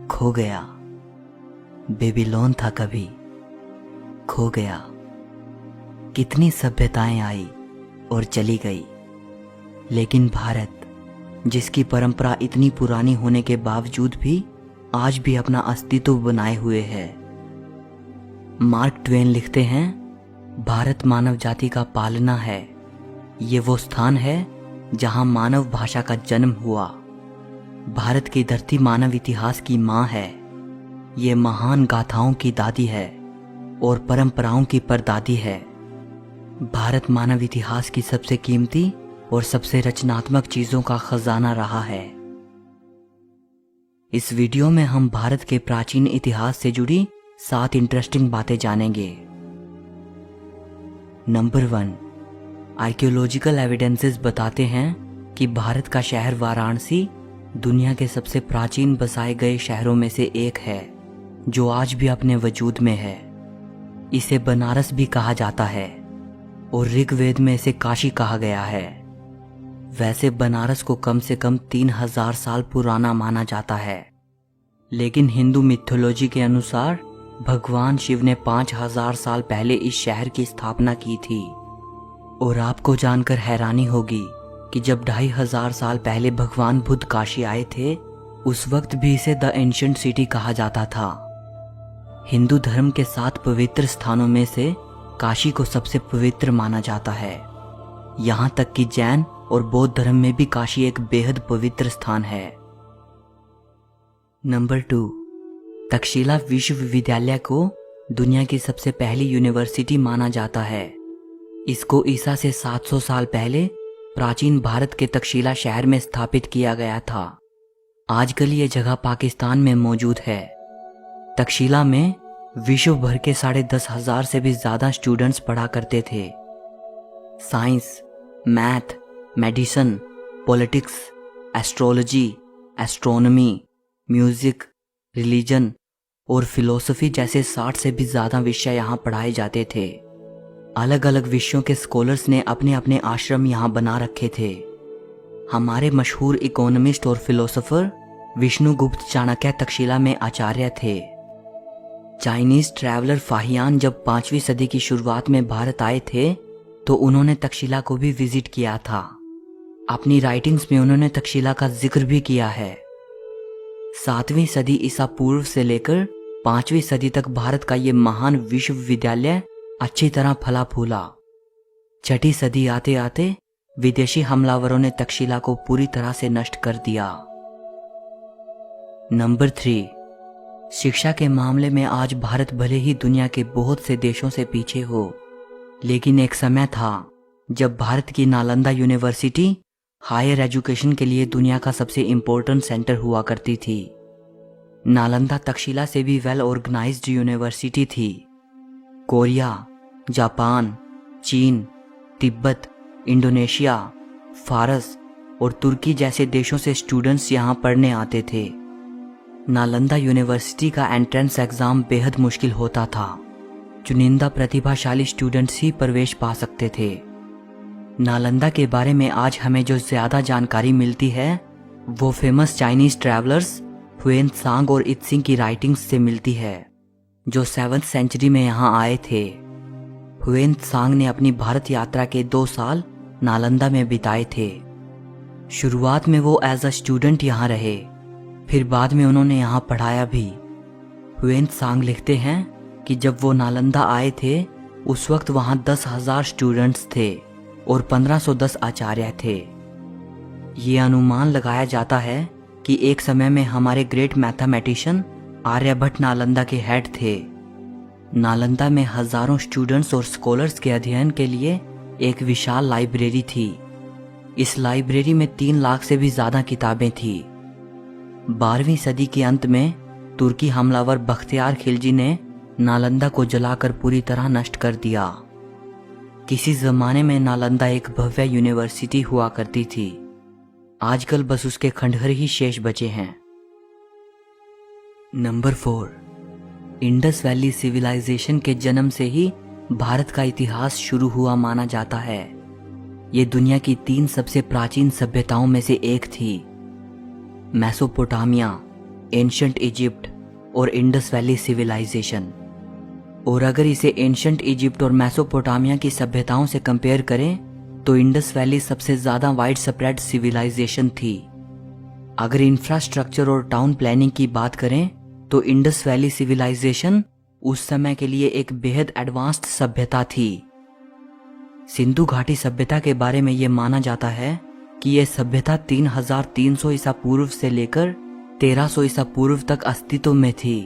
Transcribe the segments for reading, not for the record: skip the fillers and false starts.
खो गया। बेबीलोन था कभी, खो गया। कितनी सभ्यताएं आई और चली गई, लेकिन भारत, जिसकी परंपरा इतनी पुरानी होने के बावजूद भी आज भी अपना अस्तित्व बनाए हुए है। मार्क ट्वेन लिखते हैं, भारत मानव जाति का पालना है। ये वो स्थान है जहां मानव भाषा का जन्म हुआ। भारत की धरती मानव इतिहास की मां है। ये महान गाथाओं की दादी है और परंपराओं की परदादी है। भारत मानव इतिहास की सबसे कीमती और सबसे रचनात्मक चीजों का खजाना रहा है। इस वीडियो में हम भारत के प्राचीन इतिहास से जुड़ी 7 इंटरेस्टिंग बातें जानेंगे। नंबर 1, आर्कियोलॉजिकल एविडेंसेस बताते हैं कि भारत का शहर वाराणसी दुनिया के सबसे प्राचीन बसाए गए शहरों में से एक है, जो आज भी अपने वजूद में है। इसे बनारस भी कहा जाता है और ऋग्वेद में इसे काशी कहा गया है। वैसे बनारस को कम से कम 3000 साल पुराना माना जाता है, लेकिन हिंदू मिथोलॉजी के अनुसार भगवान शिव ने 5000 साल पहले इस शहर की स्थापना की थी। और आपको जानकर हैरानी होगी कि जब 2500 साल पहले भगवान बुद्ध काशी आए थे, उस वक्त भी इसे द एंशिएंट सिटी कहा जाता था। हिंदू धर्म के 7 पवित्र स्थानों में से काशी को सबसे पवित्र माना जाता है। यहाँ तक कि जैन और बौद्ध धर्म में भी काशी एक बेहद पवित्र स्थान है। नंबर 2, तक्षशिला विश्वविद्यालय को दुनिया की सबसे पहली यूनिवर्सिटी माना जाता है। इसको ईसा से 700 साल पहले प्राचीन भारत के तक्षशिला शहर में स्थापित किया गया था। आजकल ये जगह पाकिस्तान में मौजूद है। तक्षशिला में विश्व भर के 10,500 से भी ज्यादा स्टूडेंट्स पढ़ा करते थे। Science, math, medicine, politics, astrology, astronomy, music, religion और फिलोसफी जैसे 60 से भी ज्यादा विषय यहाँ पढ़ाए जाते थे। अलग अलग विषयों के स्कॉलर्स ने अपने अपने आश्रम यहाँ बना रखे थे। हमारे मशहूर इकोनॉमिस्ट और फिलोसोफर विष्णुगुप्त चाणक्य तक्षशिला में आचार्य थे। चाइनीज ट्रैवलर फाहियान जब 5वीं सदी की शुरुआत में भारत आए थे, तो उन्होंने तक्षशिला को भी विजिट किया था। अपनी राइटिंग्स में उन्होंने तक्षशिला का जिक्र भी किया है। 7वीं सदी ईसा पूर्व से लेकर 5वीं सदी तक भारत का ये महान विश्वविद्यालय अच्छी तरह फला फूला। 6ठी सदी आते आते विदेशी हमलावरों ने तक्षशिला को पूरी तरह से नष्ट कर दिया। नंबर 3, शिक्षा के मामले में आज भारत भले ही दुनिया के बहुत से देशों से पीछे हो, लेकिन एक समय था जब भारत की नालंदा यूनिवर्सिटी हायर एजुकेशन के लिए दुनिया का सबसे इंपॉर्टेंट सेंटर हुआ करती थी। नालंदा तक्षशिला से भी वेल ऑर्गेनाइज्ड यूनिवर्सिटी थी। कोरिया, जापान, चीन, तिब्बत, इंडोनेशिया, फारस और तुर्की जैसे देशों से स्टूडेंट्स यहाँ पढ़ने आते थे। नालंदा यूनिवर्सिटी का एंट्रेंस एग्जाम बेहद मुश्किल होता था। चुनिंदा प्रतिभाशाली स्टूडेंट्स ही प्रवेश पा सकते थे। नालंदा के बारे में आज हमें जो ज्यादा जानकारी मिलती है, वो famous Chinese travellers when Tsang और इत्सिंग की राइटिंग्स से मिलती है, जो 7वीं सेंचुरी में यहाँ आए थे। हुएन त्सांग ने अपनी भारत यात्रा के 2 साल नालंदा में बिताए थे। शुरुआत में वो एज अ स्टूडेंट यहाँ रहे, फिर बाद में उन्होंने यहाँ पढ़ाया भी। हुएन त्सांग लिखते हैं कि जब वो नालंदा आए थे, उस वक्त वहाँ 10,000 स्टूडेंट्स थे और 1510 आचार्य थे। ये अनुमान लगाया जाता है कि एक समय में हमारे ग्रेट मैथमेटिशियन आर्यभट्ट नालंदा के हेड थे। नालंदा में हजारों स्टूडेंट्स और स्कॉलर्स के अध्ययन के लिए एक विशाल लाइब्रेरी थी। इस लाइब्रेरी में 3 लाख से भी ज्यादा किताबें थी। 12वीं सदी के अंत में तुर्की हमलावर बख्तियार खिलजी ने नालंदा को जलाकर पूरी तरह नष्ट कर दिया। किसी जमाने में नालंदा एक भव्य यूनिवर्सिटी हुआ करती थी। आजकल बस उसके खंडहर ही शेष बचे हैं। नंबर 4, इंडस वैली सिविलाइजेशन के जन्म से ही भारत का इतिहास शुरू हुआ माना जाता है। ये दुनिया की 3 सबसे प्राचीन सभ्यताओं में से एक थी। मेसोपोटामिया, एंशंट इजिप्ट और इंडस वैली सिविलाइजेशन। और अगर इसे एंशंट इजिप्ट और मेसोपोटामिया की सभ्यताओं से कंपेयर करें तो इंडस वैली सबसे ज्यादा वाइड स्प्रेड सिविलाइजेशन थी। अगर इंफ्रास्ट्रक्चर और टाउन प्लानिंग की बात करें तो इंडस वैली सिविलाइजेशन उस समय के लिए एक बेहद एडवांस्ड सभ्यता थी। सिंधु घाटी सभ्यता के बारे में यह माना जाता है कि यह सभ्यता 3300 ईसा पूर्व से लेकर 1300 ईसा पूर्व तक अस्तित्व में थी।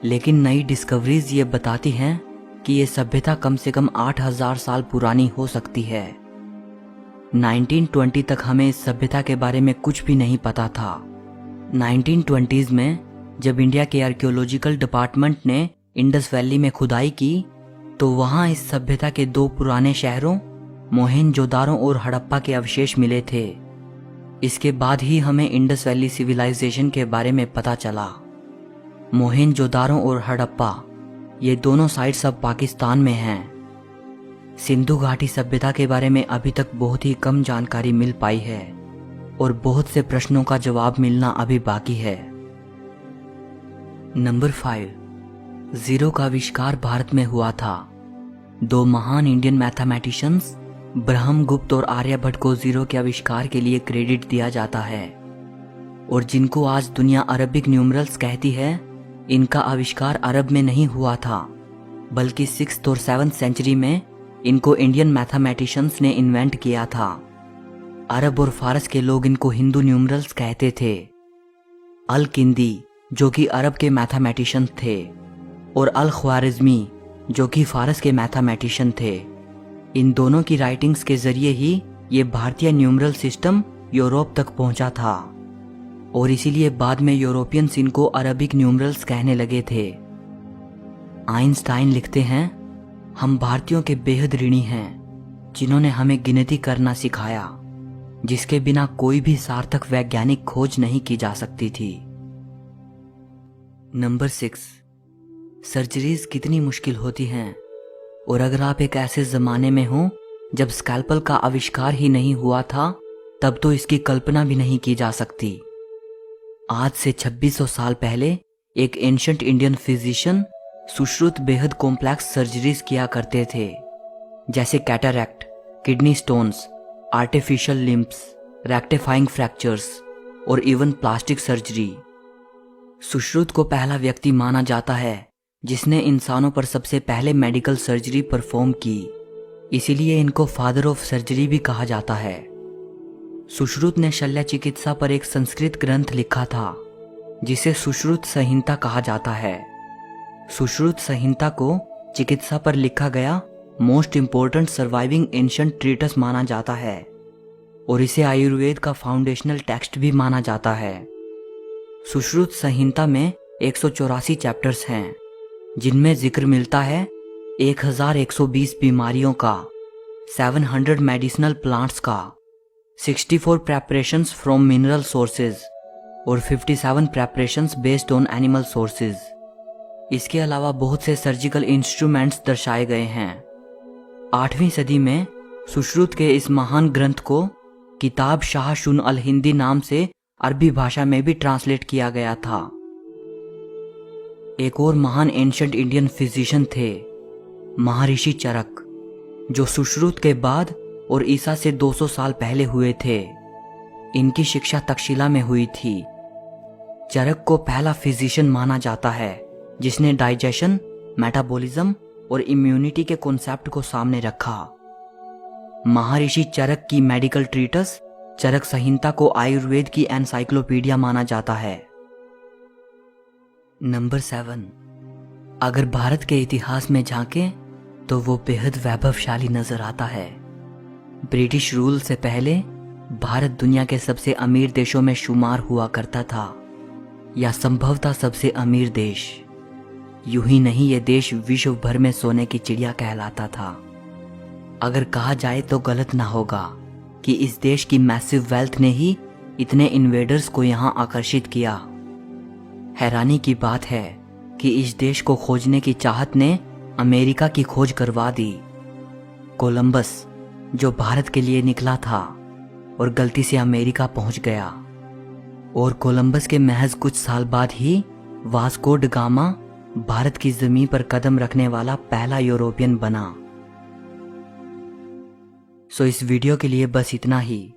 लेकिन नई डिस्कवरीज ये बताती हैं कि यह सभ्यता कम से कम 8000 साल पुरानी हो सकती है। 1920 तक हमें इस सभ्यता के बारे में कुछ भी नहीं पता था। 1920s में जब इंडिया के आर्कियोलॉजिकल डिपार्टमेंट ने इंडस वैली में खुदाई की तो वहां इस सभ्यता के 2 पुराने शहरों मोहेनजोदारो और हड़प्पा के अवशेष मिले थे। इसके बाद ही हमें इंडस वैली सिविलाइजेशन के बारे में पता चला। मोहेनजोदारो और हड़प्पा ये दोनों साइट्स अब पाकिस्तान में हैं। सिंधु घाटी सभ्यता के बारे में अभी तक बहुत ही कम जानकारी मिल पाई है और बहुत से प्रश्नों का जवाब मिलना अभी बाकी है। नंबर 5, जीरो का आविष्कार भारत में हुआ था। 2 महान इंडियन मैथमेटिशियंस ब्रह्मगुप्त और आर्यभट्ट को जीरो के आविष्कार के लिए क्रेडिट दिया जाता है और जिनको आज दुनिया अरबिक न्यूमरल्स कहती है, इनका आविष्कार अरब में नहीं हुआ था बल्कि 6th और 7th सेंचुरी में इनको इंडियन मैथमेटिशियंस ने इन्वेंट किया था। अरब और फारस के लोग इनको हिंदू न्यूमरल्स कहते थे। अल किंदी जो कि अरब के मैथमेटिशियन थे और अल ख्वारिज़मी जो कि फारस के मैथमेटिशियन थे। इन दोनों की राइटिंग्स के जरिए ही ये भारतीय न्यूमरल सिस्टम यूरोप तक पहुंचा था और इसीलिए बाद में यूरोपियंस इनको अरबिक न्यूमरल्स कहने लगे थे। आइंस्टाइन लिखते हैं, हम भारतीयों के बेहद ऋणी हैं जिन्होंने हमें गिनती करना सिखाया, जिसके बिना कोई भी सार्थक वैज्ञानिक खोज नहीं की जा सकती थी। नंबर 6, सर्जरीज कितनी मुश्किल होती हैं और अगर आप एक ऐसे जमाने में हो जब स्कैल्पल का आविष्कार ही नहीं हुआ था तब तो इसकी कल्पना भी नहीं की जा सकती। आज से 2600 साल पहले एक एंशंट इंडियन फिजिशियन सुश्रुत बेहद कॉम्प्लेक्स सर्जरीज किया करते थे, जैसे cataract, kidney stones, artificial limbs, rectifying fractures और इवन प्लास्टिक सर्जरी। सुश्रुत को पहला व्यक्ति माना जाता है जिसने इंसानों पर सबसे पहले मेडिकल सर्जरी परफॉर्म की, इसीलिए इनको फादर ऑफ सर्जरी भी कहा जाता है। सुश्रुत ने शल्य चिकित्सा पर एक संस्कृत ग्रंथ लिखा था जिसे सुश्रुत संहिता कहा जाता है। सुश्रुत संहिता को चिकित्सा पर लिखा गया most important surviving ancient treatise माना जाता है और इसे आयुर्वेद का फाउंडेशनल टेक्स्ट भी माना जाता है। सुश्रुत संहिता में 184 चैप्टर्स हैं जिनमें जिक्र मिलता है 1120 बीमारियों का, 700 मेडिसिनल प्लांट्स का, 64 प्रेपरेशंस फ्रॉम मिनरल सोर्सेज और 57 preparations based on animal sources. इसके अलावा बहुत से सर्जिकल इंस्ट्रूमेंट्स दर्शाए गए हैं। 8वीं सदी में सुश्रुत के इस महान ग्रंथ को किताब शाह शुन अल हिंदी नाम से अरबी भाषा में भी ट्रांसलेट किया गया था। एक और महान एंशंट इंडियन फिजिशियन थे महर्षि चरक, जो सुश्रुत के बाद और ईसा से 200 साल पहले हुए थे। इनकी शिक्षा तक्षशिला में हुई थी। चरक को पहला फिजिशियन माना जाता है जिसने डाइजेशन, मेटाबॉलिज्म और इम्यूनिटी के कॉन्सेप्ट को सामने रखा। महर्षि चरक की मेडिकल ट्रीटस चरक संहिता को आयुर्वेद की एनसाइक्लोपीडिया माना जाता है। नंबर 7, अगर भारत के इतिहास में झांकें तो वो बेहद वैभवशाली नजर आता है। ब्रिटिश रूल से पहले भारत दुनिया के सबसे अमीर देशों में शुमार हुआ करता था, या संभवतः सबसे अमीर देश। यूं ही नहीं, ये देश विश्व भर में सोने की चिड़िया कहलाता था। अगर कहा जाए तो गलत ना होगा कि इस देश की मैसिव वेल्थ ने ही इतने इन्वेडर्स को यहां आकर्षित किया। हैरानी की बात है कि इस देश को खोजने की चाहत ने अमेरिका की खोज करवा दी। कोलंबस जो भारत के लिए निकला था और गलती से अमेरिका पहुंच गया। और कोलंबस के महज कुछ साल बाद ही वास्को ड गामा भारत की जमीन पर कदम रखने वाला पहला यूरोपियन बना। सो इस वीडियो के लिए बस इतना ही।